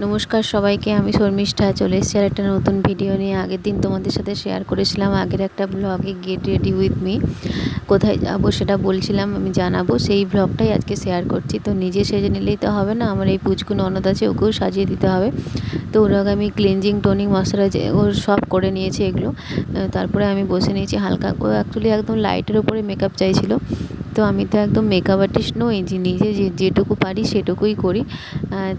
নমস্কার সবাইকে, আমি শর্মিষ্ঠা চলে এসেছি আর একটা নতুন ভিডিও নিয়ে। আগের দিন তোমাদের সাথে শেয়ার করেছিলাম আগের একটা ব্লগে, গেট রেডি উইথ মি। কোথায় যাব সেটা বলছিলাম, আমি জানাবো, সেই ব্লগটাই আজকে শেয়ার করছি। তো নিজে সেজে নিলেই তো হবে না, আমার এই পুচকু ননদ আছে, ওকেও সাজিয়ে দিতে হবে। তো ওর আগে আমি ক্লিনজিং, টোনিং, ময়শ্চারাইজ ওর সব করে নিয়েছি এগুলো। তারপরে আমি বসে নিয়েছি হালকা। ও অ্যাকচুয়ালি একদম লাইটের ওপরে মেকআপ চাইছিল। তো আমি তো একদম মেকআপ আর্টিস্ট নই যে নিজে যেটুকু পারি সেটুকুই করি।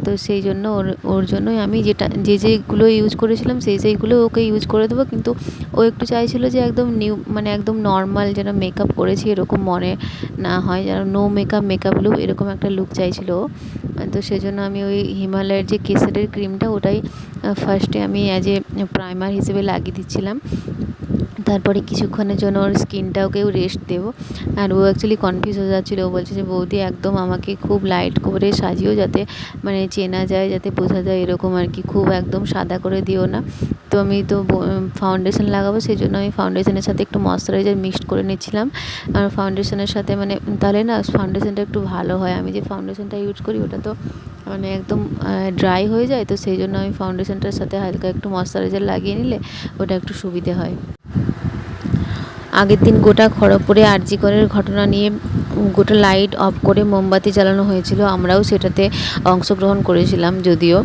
তো সেই জন্য ওর জন্যই আমি যেগুলো ইউজ করেছিলাম সেইগুলো ওকে ইউজ করে দেবো। কিন্তু ও একটু চাইছিল যে একদম নিউ, মানে একদম নর্মাল, যেন মেকআপ করেছি এরকম মনে না হয়, যেন নো মেকআপ লুক, এরকম একটা লুক চাইছিল ও। তো সেজন্য আমি ওই হিমালয়ের যে কেসারের ক্রিমটা, ওটাই ফার্স্টে আমি অ্যাজ এ প্রাইমার হিসেবে লাগিয়ে দিচ্ছিলাম। তারপরে কিছুক্ষণের জন্য ওর স্কিনটাকেও রেস্ট দেবো। আর ও অ্যাকচুয়ালি কনফিউজ হয়ে যাচ্ছিলো। ও বলছে যে বৌদি একদম আমাকে খুব লাইট করে সাজিও, যাতে মানে চেনা যায়, যাতে বোঝা যায় এরকম আর কি, খুব একদম সাদা করে দিও না। তো আমি তো ফাউন্ডেশন লাগাবো, সেই জন্য আমি ফাউন্ডেশনের সাথে একটু ময়শ্চারাইজার মিক্সড করে নিচ্ছিলাম। আর ফাউন্ডেশনের সাথে মানে তাহলে না ফাউন্ডেশনটা একটু ভালো হয়। আমি যে ফাউন্ডেশনটা ইউজ করি ওটা তো মানে একদম ড্রাই হয়ে যায়। তো সেই জন্য আমি ফাউন্ডেশনটার সাথে হালকা একটু ময়শ্চারাইজার লাগিয়ে নিলে ওটা একটু সুবিধে হয়। আগের দিন গোটা খড়গপুরে আরজি করের ঘটনা নিয়ে গোটা লাইট অফ করে মোমবাতি জ্বালানো হয়েছিল। আমরাও সেটাতে অংশগ্রহণ করেছিলাম যদিও,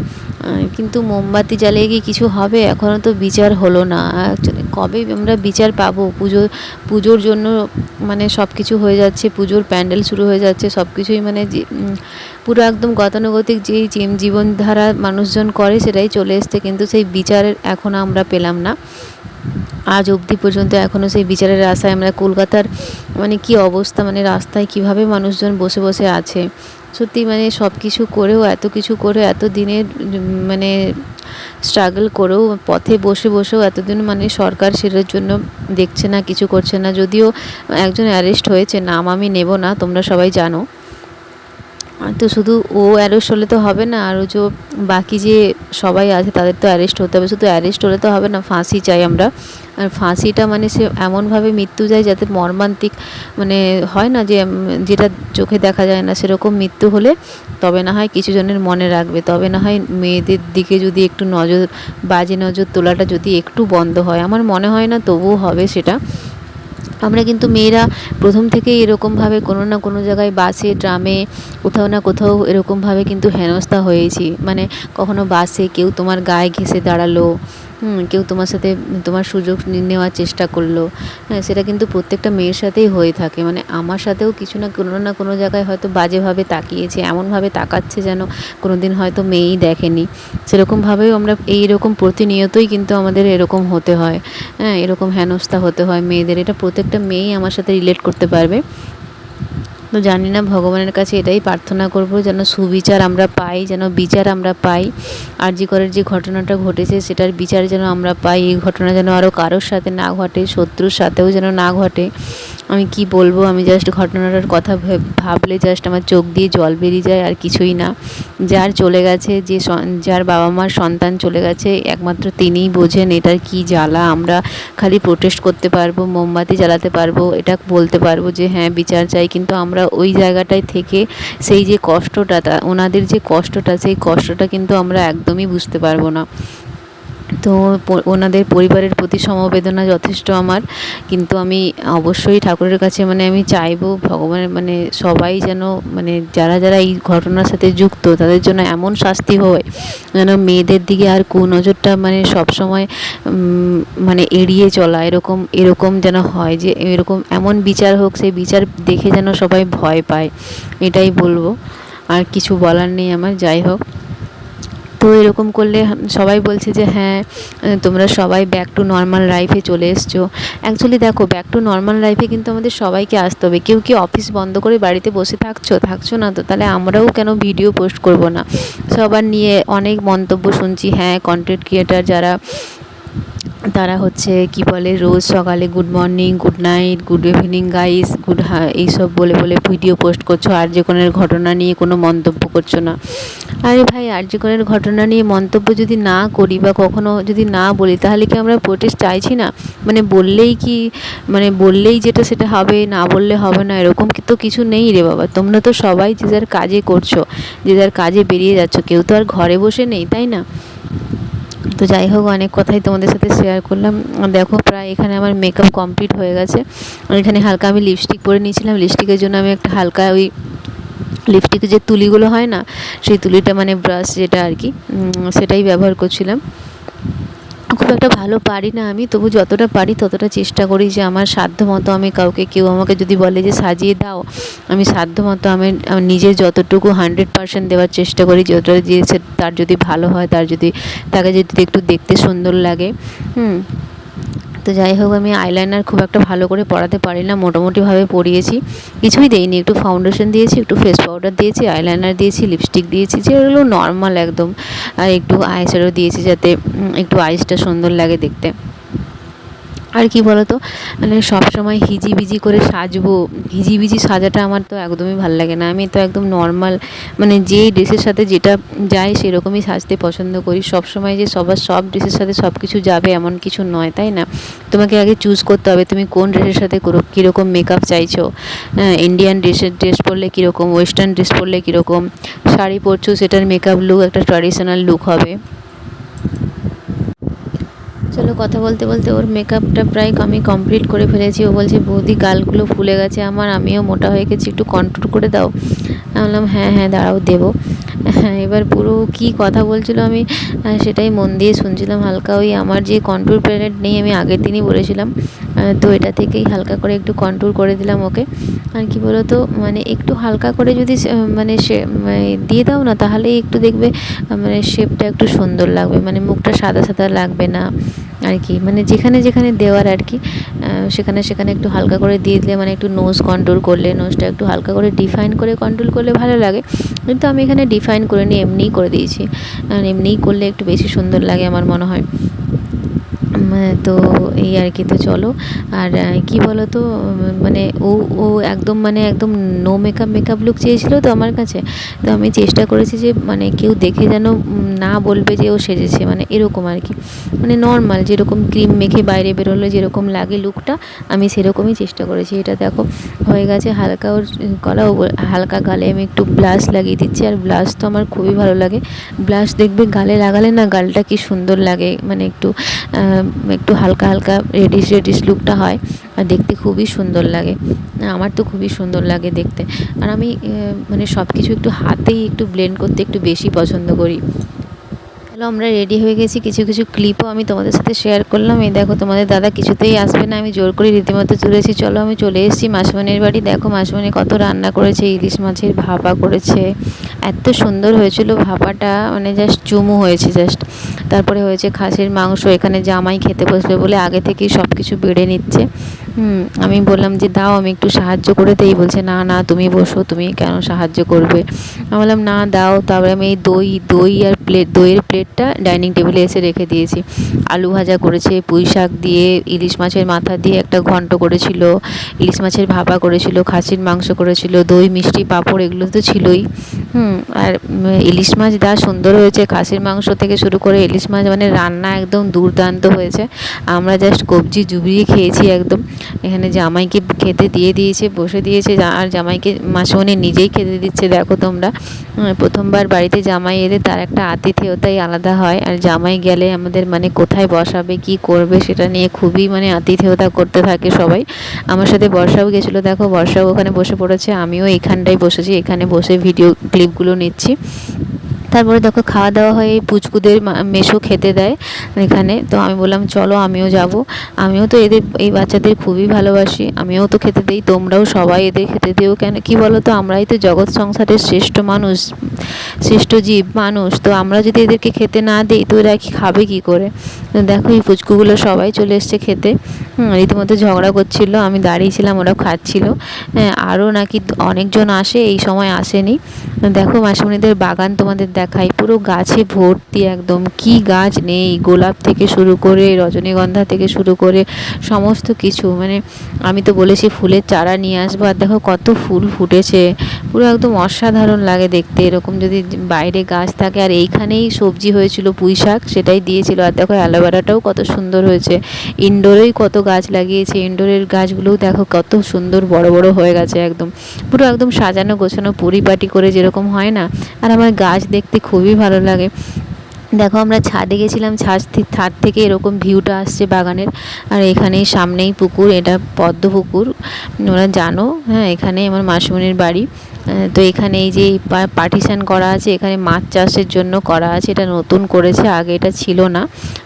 কিন্তু মোমবাতি জ্বালিয়ে কি কিছু হবে? এখনও তো বিচার হলো না। কবে আমরা বিচার পাবো? পুজোর জন্য মানে সব কিছু হয়ে যাচ্ছে, পুজোর প্যান্ডেল শুরু হয়ে যাচ্ছে, সব কিছুই মানে পুরো একদম গতানুগতিক যেই জীবনধারা মানুষজন করে সেটাই চলে এসছে, কিন্তু সেই বিচারের এখনও আমরা পেলাম না। আজ অবধি পর্যন্ত এখনও সেই বিচারের আশায় আমরা। কলকাতার মানে কি অবস্থা, মানে রাস্তায় কিভাবে মানুষজন বসে বসে আছে। সত্যি মানে সব কিছু করেও, এত কিছু করে, এত দিনের মানে স্ট্রাগল করেও, পথে বসে বসেও এতদিন মানে সরকার সেটার জন্য দেখছে না, কিছু করছে না। যদিও একজন অ্যারেস্ট হয়েছে, নাম আমি নেব না, তোমরা সবাই জানো। তো শুধু ও অ্যারেস্ট হলে তো হবে না, আরও যে বাকি যে সবাই আছে তাদের তো অ্যারেস্ট হতে হবে। শুধু অ্যারেস্ট হলে তো হবে না, ফাঁসি চাই আমরা। আর ফাঁসিটা মানে সে এমনভাবে মৃত্যু যায় যাতে মর্মান্তিক, মানে হয় না যে যেটা চোখে দেখা যায় না, সেরকম মৃত্যু হলে তবে না হয় কিছু জনের মনে রাখবে, তবে না হয় মেয়েদের দিকে যদি একটু বাজে নজর তোলাটা যদি একটু বন্ধ হয়। আমার মনে হয় না তবুও হবে সেটা। আমরা কিন্তু মেয়েরা প্রথম থেকেই এরকমভাবে কোনো না কোনো জায়গায়, বাসে, ট্রামে, কোথাও না কোথাও এরকমভাবে কিন্তু হেনস্থা হয়েছি। মানে কখনো বাসে কেউ তোমার গায়ে ঘেঁষে দাঁড়ালো, কেউ তোমার সাথে তোমার সুযোগ নেওয়ার চেষ্টা করলো। হ্যাঁ, সেটা কিন্তু প্রত্যেকটা মেয়ের সাথেই হয়ে থাকে। মানে আমার সাথেও কিছু না কোনো জায়গায় হয়তো বাজেভাবে তাকিয়েছে, এমনভাবে তাকাচ্ছে যেন কোনো দিন হয়তো মেয়েই দেখেনি। সেরকমভাবেও আমরা এইরকম প্রতিনিয়তই কিন্তু আমাদের এরকম হতে হয়। হ্যাঁ, এরকম হেনস্থা হতে হয় মেয়েদের। এটা প্রত্যেকটা মেয়েই আমার সাথে রিলেট করতে পারবে। তো জানি না, ভগবানের কাছে এটাই প্রার্থনা করব যেন সুবিচার আমরা পাই, যেন বিচার আমরা পাই। আরজি করের যে ঘটনাটা ঘটেছে সেটার বিচার যেন আমরা পাই। এই ঘটনা যেন আরও কারোর সাথে না ঘটে, শত্রুর সাথেও যেন না ঘটে। আমি কি বলবো, আমি জাস্ট ঘটনাটার কথা ভাবলে জাস্ট আমার চোখ দিয়ে জল বেরিয়ে যায়, আর কিছুই না। যার চলে গেছে, যার বাবা মার সন্তান চলে গেছে, একমাত্র তিনিই বোঝেন এটার কি জ্বালা। আমরা খালি প্রোটেস্ট করতে পারবো, মোমবাতি জ্বালাতে পারবো, এটা বলতে পারবো যে হ্যাঁ বিচার চাই, কিন্তু আমরা ওই জায়গাটায় থেকে সেই যে কষ্টটা, ওনাদের যে কষ্টটা, সেই কষ্টটা কিন্তু আমরা একদমই বুঝতে পারবো না। তো ওনাদের পরিবারের প্রতি সমবেদনা যথেষ্ট আমার। কিন্তু আমি অবশ্যই ঠাকুরের কাছে মানে আমি চাইবো ভগবানের মানে সবাই যেন, মানে যারা যারা এই ঘটনার সাথে যুক্ত তাদের জন্য এমন শাস্তি হয় যেন মেয়েদের দিকে আর কুনজরটা মানে সবসময় মানে এড়িয়ে চলা, এরকম যেন হয়, যে এরকম এমন বিচার হোক, সেই বিচার দেখে যেন সবাই ভয় পায়। এটাই বলবো, আর কিছু বলার নেই আমার। যাই হোক, তো এরকম করলে সবাই বলছে যে হ্যাঁ তোমরা সবাই ব্যাক টু নর্মাল লাইফে চলে এসছো। অ্যাকচুয়ালি দেখো, ব্যাক টু নর্মাল লাইফে কিন্তু আমাদের সবাইকে আসতে হবে। কেউ কি অফিস বন্ধ করে বাড়িতে বসে থাকছো না তো? তাহলে আমরাও কেন ভিডিও পোস্ট করব না? সবার নিয়ে অনেক মন্তব্য শুনছি। হ্যাঁ, কন্টেন্ট ক্রিয়েটার যারা তারা হচ্ছে কি বলে রোজ সকালে good morning, good night, good evening guys, এইসব বলে বলে ভিডিও পোস্ট করছো, আরজে কনের ঘটনা নিয়ে কোনো মন্তব্য করছো না। আরে ভাই, আরজে কনের ঘটনা নিয়ে মন্তব্য যদি না করি বা কখনো যদি না বলি, তাহলে কি আমরা প্রোটেস্ট চাইছি না? মানে বললেই কি, মানে বললেই যেটা সেটা হবে, না বললে হবে না, এরকম কি তো কিছু নেই রে বাবা। তোমরা তো সবাই যে যার কাজে করছো, যে যার কাজে বেরিয়ে যাচ্ছ, কেউ তো আর ঘরে বসে নেই, তাই না? তো যাই হোক, অনেক কথাই তোমাদের সাথে শেয়ার করলাম। দেখো প্রায় এখানে আমার মেকআপ কমপ্লিট হয়ে গেছে। আর এখানে হালকা আমি লিপস্টিক পরে নিয়েছিলাম। লিপস্টিকের জন্য আমি একটা হালকা ওই লিপস্টিকের যে তুলিগুলো হয় না, সেই তুলিটা মানে ব্রাশ যেটা আর কি, সেটাই ব্যবহার করছিলাম। খুব একটা ভালো পারি না আমি, তবু যতটা পারি ততটা চেষ্টা করি যে আমার সাধ্য মতো আমি কাউকে, কেউ আমাকে যদি বলে যে সাজিয়ে দাও, আমি সাধ্য মতো আমি নিজের যতটুকু 100% দেওয়ার চেষ্টা করি। যতটা যে তার যদি ভালো হয়, তাকে যদি একটু দেখতে সুন্দর লাগে। তো যাই হোক, আমি আইলাইনার খুব একটা ভালো করে পরাতে পারি না, মোটামুটিভাবে পরিয়েছি। কিছুই দেইনি, একটু ফাউন্ডেশন দিয়েছি, একটু ফেস পাউডার দিয়েছি, আইলাইনার দিয়েছি, লিপস্টিক দিয়েছি, যেগুলো নর্মাল একদম। আর একটু আইশ্যাডো দিয়েছি, যাতে একটু আইসটা সুন্দর লাগে দেখতে। আর কি বলতো, মানে সবসময় হিজিবিজি করে সাজবো, হিজিবিজি সাজাটা আমার তো একদমই ভালো লাগে না। আমি তো একদম নর্মাল, মানে যেই ড্রেসের সাথে যেটা যায় সেরকমই সাজতে পছন্দ করি। সবসময় যে সব ড্রেসের সাথে সব কিছু যাবে এমন কিছু নয়, তাই না? তোমাকে আগে চুজ করতে হবে তুমি কোন ড্রেসের সাথে কীরকম মেকআপ চাইছো। ইন্ডিয়ান ড্রেস পরলে কীরকম, ওয়েস্টার্ন ড্রেস পরলে কীরকম, শাড়ি পরছো সেটার মেকআপ লুক একটা ট্র্যাডিশনাল লুক হবে। চলো, কথা বলতে বলতে ওর মেকআপটা প্রায় আমি কমপ্লিট করে ফেলেছি। ও বলছে বৌদি গালগুলো ফুলে গেছে আমার, আমিও মোটা হয়ে গেছি, একটু কন্ট্রোল করে দাও। আমি বললাম হ্যাঁ হ্যাঁ দাঁড়াও দেবো। হ্যাঁ, এবার পুরো কী কথা বলছিল আমি সেটাই মন দিয়ে শুনছিলাম। হালকা ওই আমার যে কন্ট্রোল প্যালেট নেই, আমি আগের দিনই বলেছিলাম, তো এটা থেকেই হালকা করে একটু কন্ট্রোল করে দিলাম ওকে। আর কি বলো তো, মানে একটু হালকা করে যদি মানে সে দিয়ে দাও না, তাহলেই একটু দেখবে মানে শেপটা একটু সুন্দর লাগবে, মানে মুখটা সাদা সাদা লাগবে না আর কি। মানে যেখানে যেখানে দেওয়ার আর কি, সেখানে সেখানে একটু হালকা করে দিয়ে দিলে, মানে একটু নোজ কন্ট্রোল করলে, নোজটা একটু হালকা করে ডিফাইন করে কন্ট্রোল করলে ভালো লাগে। কিন্তু আমি এখানে ডিফাইন করে নিয়ে এমনিই করে দিয়েছি, আর এমনিই করলে একটু বেশি সুন্দর লাগে আমার মনে হয়। তো এই আর কি। তো চলো, আর কি বলো তো, মানে ও ও একদম মানে একদম নো মেকআপ লুক চেয়েছিল তো আমার কাছে। তো আমি চেষ্টা করেছি যে মানে কেউ দেখে যেন না বলবে যে ও সেজেছে, মানে এরকম আর কি। মানে নর্মাল যেরকম ক্রিম মেখে বাইরে বেরোলে যেরকম লাগে লুকটা, আমি সেরকমই চেষ্টা করেছি। এটা দেখো হয়ে গেছে। হালকা ওর গলা, হালকা গালে আমি একটু ব্লাশ লাগিয়ে দিচ্ছি। আর ব্লাশ তো আমার খুবই ভালো লাগে। ব্লাশ দেখবে গালে লাগালে না, গালটা কি সুন্দর লাগে, মানে একটু একটু হালকা হালকা রেডিশ লুকটা হয়, আর দেখতে খুবই সুন্দর লাগে। আমার তো খুবই সুন্দর লাগে দেখতে। আর আমি মানে সব কিছু একটু হাতেই একটু ব্লেন্ড করতে একটু বেশি পছন্দ করি। চলো, আমরা রেডি হয়ে গেছি। কিছু কিছু ক্লিপও আমি তোমাদের সাথে শেয়ার করলাম। এই দেখো, তোমাদের দাদা কিছুতেই আসবে না, আমি জোর করে রীতিমতো তুলেছি। চলো, আমি চলে এসেছি মাসিমণির বাড়ি। দেখো মাসিমণি কত রান্না করেছে, ইলিশ মাছের ভাপা করেছে, এত সুন্দর হয়েছিল ভাপাটা, মানে জাস্ট চুমু হয়েছে জাস্ট। তারপরে হয়েছে খাসির মাংস। এখানে জামাই খেতে বসবে বলে আগে থেকেই সব কিছু বেড়ে নিচ্ছে। আমি বললাম যে দাও, আমি একটু সাহায্য করে দেই। বলছে না না, তুমি বসো, তুমি কেন সাহায্য করবে। আমি বললাম না দাও। তারপরে আমি এই দই আর দইয়ের প্লেটটা ডাইনিং টেবিলে এসে রেখে দিয়েছি। আলু ভাজা করেছে, পুঁই শাক দিয়ে, ইলিশ মাছের মাথা দিয়ে একটা ঘন্ট করেছিল, ইলিশ মাছের ভাপা করেছিল, খাসির মাংস করেছিল, দই মিষ্টি পাঁপড় এগুলো তো ছিলই। আর ইলিশ মাছ যা সুন্দর হয়েছে, খাসির মাংস থেকে শুরু করে ইলিশ মাছ, মানে রান্না একদম দুর্দান্ত হয়েছে। আমরা জাস্ট কবজি জুবিয়ে খেয়েছি একদম। এখানে জামাইকে খেতে দিয়ে দিয়েছে, বসে দিয়েছে, আর জামাইকে মাসিমণি নিজেই খেতে দিচ্ছে। দেখো তোমরা, প্রথমবার বাড়িতে জামাই এলে তার একটা আতিথেয়তাই আলাদা হয়। আর জামাই গেলে আমাদের মানে কোথায় বসাবে, কি করবে, সেটা নিয়ে খুবই মানে আতিথেয়তা করতে থাকে সবাই। আমার সাথে বর্ষাও গেছিলো। দেখো বর্ষাও ওখানে বসে পড়েছে, আমিও এখানটায় বসেছি, এখানে বসে ভিডিও ক্লিপগুলো নিচ্ছি। তারপরে দেখো খাওয়া দাওয়া হয়, পুচকুদের মেসো খেতে দেয় এখানে। তো আমি বললাম চলো আমিও যাব। আমিও তো এই বাচ্চাদের খুবই ভালোবাসি, আমিও তো খেতে দিই, তোমরাও সবাই এদের খেতে দিও। কেন কি বলো তো, আমরাই তো জগৎ সংসারের শ্রেষ্ঠ মানুষ, শ্রেষ্ঠ জীব মানুষ। তো আমরা যদি এদেরকে খেতে না দিই, তো এরা খাবে কী করে। তো দেখো এই পুচকুগুলো সবাই চলে এসছে খেতে। রীতিমতো ঝগড়া করছিল, আমি দাঁড়িয়েছিলাম, ওরা খাচ্ছিল। আরও নাকি অনেকজন আসে, এই সময় আসেনি। দেখো মাসিমণিদের বাগান তোমাদের দেখাই, পুরো গাছে ভর্তি একদম, কি গাছ নেই, গোলাপ থেকে শুরু করে রজনীগন্ধা থেকে শুরু করে সমস্ত কিছু। মানে আমি তো বলেছি ফুলের চারা নিয়ে আসবো, আর দেখো কত ফুল ফুটেছে, পুরো একদম অসাধারণ লাগে দেখতে এরকম যদি বাইরে গাছ থাকে। আর এইখানেই সবজি হয়েছিল পুঁই শাক, সেটাই দিয়েছিল। আর দেখো অ্যালোভেরাটাও কত সুন্দর হয়েছে। ইনডোরেই কত গাছ লাগিয়েছে, ইনডোরের গাছগুলোও দেখো কত সুন্দর বড় বড় হয়ে গেছে, একদম পুরো একদম সাজানো গোছানো পরিপাটি করে যেরকম হয় না। আর আমার গাছ দেখতে খুবই ভালো লাগে। দেখো আমরা ছাদে গেছিলাম, ছাদ থেকে এরকম ভিউটা আসছে বাগানের। আর এখানেই সামনেই পুকুর, এটা পদ্ম পুকুর, ওরা জানো, হ্যাঁ এখানেই আমার মাসিমণির বাড়ি। তো এখানে এই যে পার্টিশন করা আছে, এখানে মাছ চাষের জন্য করা আছে, এটা নতুন করেছে, আগে এটা ছিল না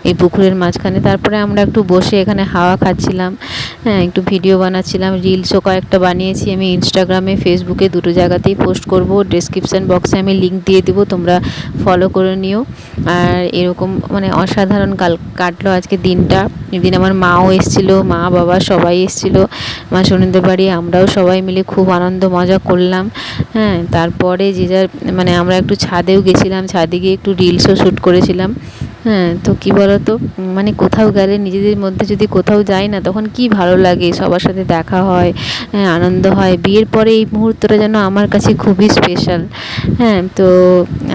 এই পুকুরের মাঝখানে। তারপরে আমরা একটু বসে এখানে হাওয়া খাচ্ছিলাম, হ্যাঁ একটু ভিডিও বানাচ্ছিলাম, রিলসও কয়েকটা বানিয়েছি। আমি ইনস্টাগ্রামে ফেসবুকে দুটো জায়গাতেই পোস্ট করব, ডেসক্রিপশান বক্সে আমি লিঙ্ক দিয়ে দেবো, তোমরা ফলো করে নিও। আর এরকম মানে অসাধারণ কাটলো আজকে দিনটা। এদিন আমার মাও এসেছিলো, মা বাবা সবাই এসেছিলো মা সুনীলদের বাড়ি, আমরাও সবাই মিলে খুব আনন্দ মজা করলাম। হ্যাঁ তারপরে যে যার মানে আমরা একটু ছাদেও গেছিলাম, ছাদে গিয়ে একটু রিলসও শ্যুট করেছিলাম। হ্যাঁ তো কী বলো তো, মানে কোথাও গেলে নিজেদের মধ্যে যদি কোথাও যাই না, তখন কি ভালো লাগে, সবার সাথে দেখা হয়, হ্যাঁ আনন্দ হয়। বিয়ের পরে এই মুহূর্তটা যেন আমার কাছে খুবই স্পেশাল। হ্যাঁ তো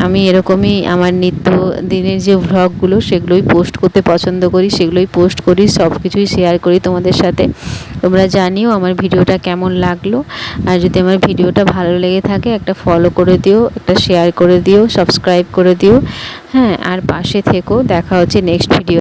আমি এরকমই আমার নিত্য দিনের যে ভ্লগগুলো সেগুলোই পোস্ট করতে পছন্দ করি, সেগুলোই পোস্ট করি, সব কিছুই শেয়ার করি তোমাদের সাথে। তোমরা জানিও আমার ভিডিওটা কেমন লাগলো। আর যদি আমার ভিডিওটা ভালো লেগে থাকে একটা ফলো করে দিও, একটা শেয়ার করে দিও, সাবস্ক্রাইব করে দিও, হ্যাঁ আর পাশে থেকো। দেখা হচ্ছে নেক্সট ভিডিও।